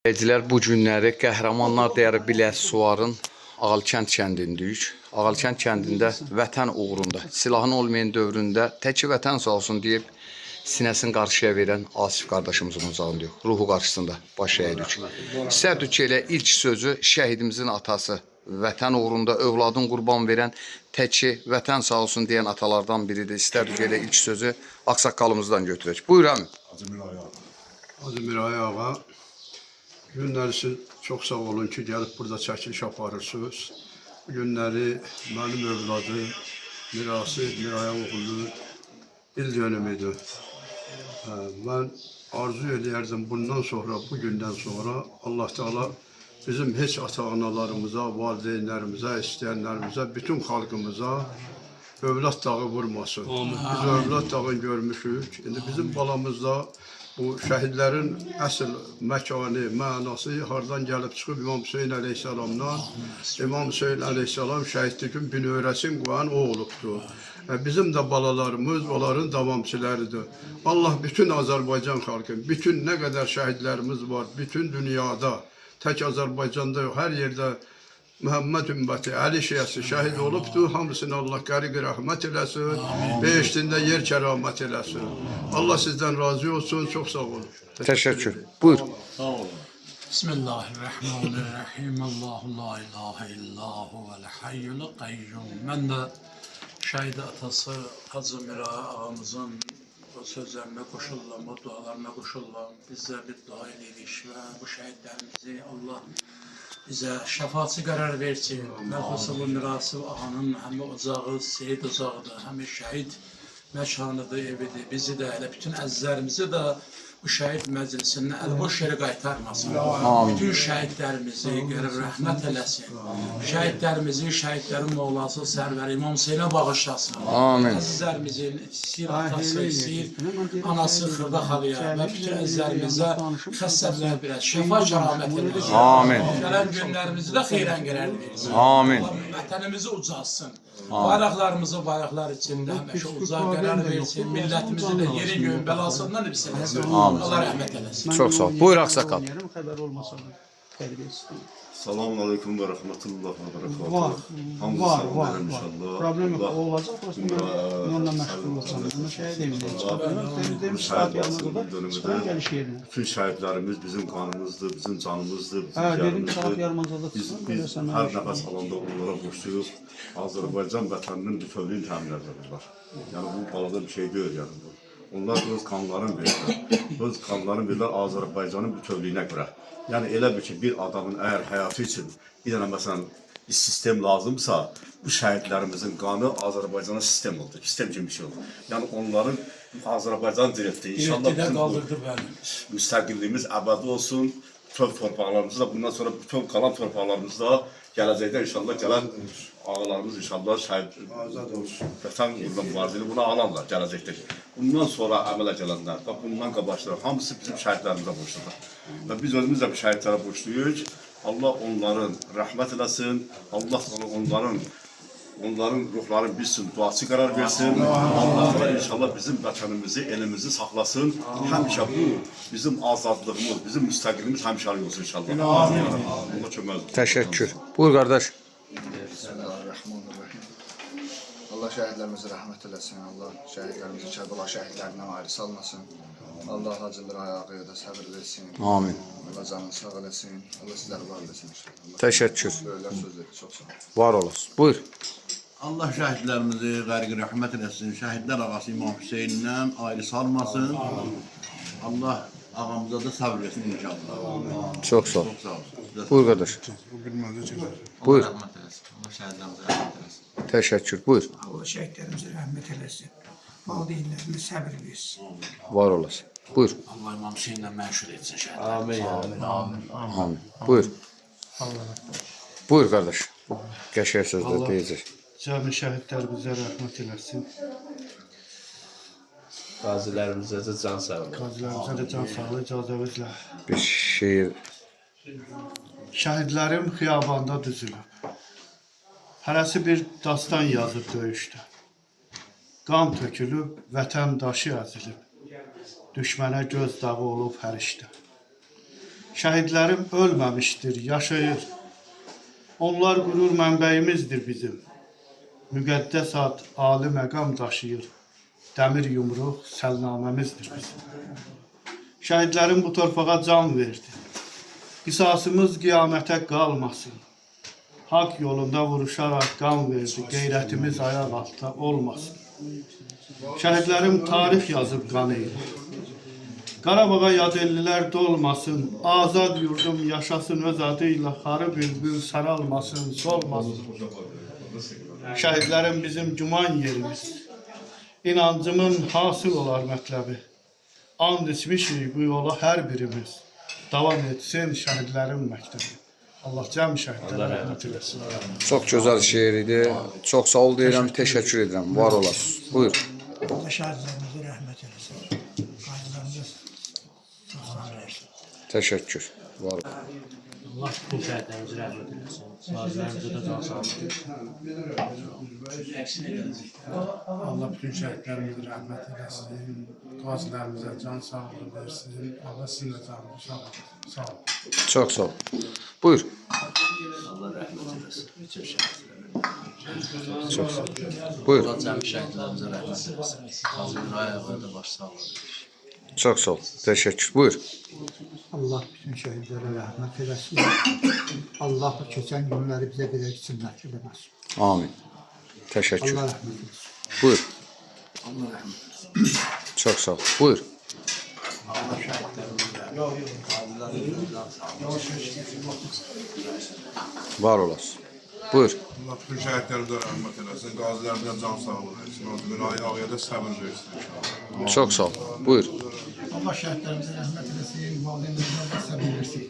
Izləyicilər, bu günləri Qəhrəmanlar Diyarı Biləsuvarın Ağalkənd kəndindəyik. Ağalkənd kəndində vətən uğrunda, silahın olmayan dövründə təki vətən sağ olsun deyib sinəsini qarşıya verən Asif qardaşımızın uzağındayıq. Ruhu qarşısında baş əyirik. İstərdik ki, elə ilk sözü şəhidimizin atası, vətən uğrunda övladın qurban verən təki vətən sağ olsun deyən atalardan biridir. İstərdik elə ilk sözü ağsaqqalımızdan götürək. Buyur əmin. Azimir Ayağa. Günləriniz çox sağ olun ki, gəlib burada çəkiliş aparırsınız. Bu günləri mənim övladım, mirası Miraya oğlu il dönümüdür. Mən arzu edərdim bundan sonra, bu gündən sonra Allah Teala bizim heç ata-analarımıza, valideynlərimizə, istəyənlərimizə, bütün xalqımıza övlad dağı vurmasın. Biz övlad dağı görmüşük. İndi bizim balamızda bu şəhidlərin əsl məkanı, mənası hardan gəlib çıxıb İmam Hüseyin əleyhissalamdan. İmam Hüseyin əleyhissalam şəhidlik gün binövrəsin qoyan o olubdur. Bizim də balalarımız onların davamçılarıdır. Allah bütün Azərbaycan xalqı, bütün nə qədər şəhidlərimiz var, bütün dünyada, tək Azərbaycanda yox, hər yerdə Muhammed ümməti, Əli şiyəsi şəhid olubdur. Hamısını Allah qəriq rəhmət eləsin. Behiştində yer kəramət eləsin. Allah sizdən razı olsun. Çox sağ olun. Təşəkkür. Buyur. Sağ olun. Bismillahirrahmanirrahim. Allahu la ilahe illahu vel hayyul qayyum. Mən də şəhid atası Hacı Mira ağamızın o sözlərine qoşulam, o dualarına qoşulam. Bizə bir dua edirik və bu şəhidlərimizi Allah bizə şəfaatçı qərar versin. Mərhusu bu mirası ağanın həm ocağı, seyid ocağıdır, həm şəhid məkanıdır, evidir. Bizi də, elə bütün əzizlərimizi də bu şəhid məclisindən əlboş yeri qaytarmasın. Bütün şəhidlərimizi qərib rəhmət eləsin. Şəhidlərimizi, şəhidlərin moğlası Sərvər İmam Hüseynə bağışlasın. Amin. Əzizlərimizin istəyir atası, istəyir anası Xırda xalıya və bütün əzizlərimizə xəstələr birə şəfa kəramət eləsin. Amin. Gələn günlərimizi də xeyrən qərar versin. Amin. Vətənimizi ucalsın. Bayraqlarımızı bayraqlar içində həmişə ucaq qərar versin. Millətimizi də yerin göyün bəlasından hifz eləsin. Allah rəhmət eləsin. Çox sağ ol. Buyur ağsaqqal. Xəbər olmasa da tərbiyəsi. Selamun aleyküm ve rahmetullah ve berekatuhu. Var. Problem yok. O olacak. Onunla məşğul olacağım. Bunu şəhid evində demiş saat yarımında çıxan gəliş yerinə. Bütün şəhidlərimiz bizim qanımızdır, bizim canımızdır, bizim Dedim saat yarımızdır. yarımında Biz çıxan hər nəfəs alanda onlara borçluyuq. Azərbaycan vətəninin bütövlüyünü təmin edirlər. Yəni bu balada bir şey deyil yəni bu. Onlar öz qanlarını verirlər. Öz qanlarını verirlər Azərbaycanın bütövlüyünə görə. Yəni elə bir ki, bir adamın əgər həyatı üçün bir dənə məsələn sistem lazımsa, bu şəhidlərimizin qanı Azərbaycana sistem oldu. Sistem kimi bir şey oldu. Yəni onların Azərbaycan direkti inşallah bizim bu müstəqilliyimiz əbədi olsun. Bütün torpaqlarımızda da bundan sonra bütün qalan torpaqlarımızda gələcəkdə inşallah gələn ağalarımız inşallah şəhid vətən uğrunda mübarizəni buna alanlar gələcəkdə. Bundan sonra əmələ gələnlər və bundan qabaqlar hamısı bizim şəhidlərimizə borçludur. Və biz özümüz də bu şəhidlərə borçluyuz. Allah onların rəhmət eləsin. Allah onların ruhlarını bilsin, duası qərar versin. Allah inşallah bizim vətənimizi, elimizi saxlasın. Həmişə bu bizim azadlığımız, bizim müstəqilimiz həmişə olsun inşallah. Allah kömək olsun. Təşəkkür. Buyur qardaş. Bismillahirrahmanirrahim. Allah şəhidlərimizə rəhmət eləsin. Allah şəhidlərimizi Kərbəla şəhidlərindən ayrı salmasın. Allah Hacıdır ayağı da səbir versin. Amin. Allah canını sağ eləsin. Allah sizləri var eləsin inşallah. Təşəkkür. Böyüklər sözləri çox sağ olun. Var olasın. Buyur. Allah şəhidlərimizi qəriq rəhmət eləsin. Şəhidlər ağası İmam Hüseynindən ayrı salmasın. Allah ağamıza da səbir versin inşallah. Çox sağ ol. Çox sağ olsun. Buyur qardaş. Buyur. Allah şəhidlərimizə rəhmət eləsin. Təşəkkür. Buyur. Allah şəhidlərimizə rəhmət eləsin. Valideynlərimizə səbir versin. Var olasın. Buyur. Allah İmam Hüseyinlə məşğul etsin şəhidlər. Amin. Buyur. Buyur qardaş. Qəşəng sözlər deyəcək. Cəmi şəhidlərimizə rəhmət eləsin. Qazilərimizə də can sağlığı. Qazilərimizə də can sağlığı icazəvizlə. Bir şeir. Şəhidlərim xiyabanda düzülüb. Hərəsi bir dastan yazıb döyüşdə. Qan tökülüb, vətən daşı əzilib. Düşmənə göz dağı olub hər işdə. Şəhidlərim ölməmişdir, yaşayır. Onlar qürur mənbəyimizdir bizim. Müqəddəs ad, ali məqam daşıyır. Dəmir yumruq səlnaməmizdir bizim. Şəhidlərim bu torpağa can verdi. Qisasımız qiyamətə qalmasın. Haqq yolunda vuruşaraq qan verdi. Qeyrətimiz ayaq altında olmasın. Şəhidlərim tarix yazıb qanı ilə. Qarabağa yad ellilər dolmasın. Azad yurdum yaşasın öz adıyla. Xarı bülbül saralmasın, solmasın. Şəhidlərim bizim güman yerimiz. İnancımın hasıl olar mətləbi. And içmişik bu yola hər birimiz. Davam etsin şəhidlərin məktəbi. Allah cəm şəhidlərə rəhmət eləsin. Çox gözəl şeir idi. Çox sağ ol deyirəm, təşəkkür edirəm. Var olasınız. Buyur. Allah şəhidlərimizə rəhmət eləsin. Qazilərimizə sağlam versin. Təşəkkür. Var ol. Allah bütün şəhidlərimizə rəhmət eləsin. Qazilərimizə də can sağlığı. Allah bütün şəhidlərimizə rəhmət eləsin. Qazilərimizə can sağlığı versin. Allah sizin də canınızı sağ olun. Sağ olun. Çox sağ ol. Buyur. Allah rəhmət eləsin. Bütün Çox sağ ol. Buyur. Allah cəmi şəhidlərimizə rəhmət eləsin. Qazıların ayağı da baş sağlığı. Çox sağ ol. Təşəkkür. Buyur. Allah bütün şəhidlərə rəhmət eləsin. Allah bu keçən günləri bizə belə üçün nəsib eləməsin. Amin. Təşəkkür. Allah rəhmət eləsin. Buyur. Çox sağ ol. Buyur. Var olasın. Buyur. Allah bütün şəhidlərimizə rəhmət eləsin, qazilərimizə can sağlığı versin, Nazım Ağaya da səbir versin inşallah. Çox sağ ol. Buyur. Allah şəhidlərimizə rəhmət eləsin, valideynlərimizə səbir versin.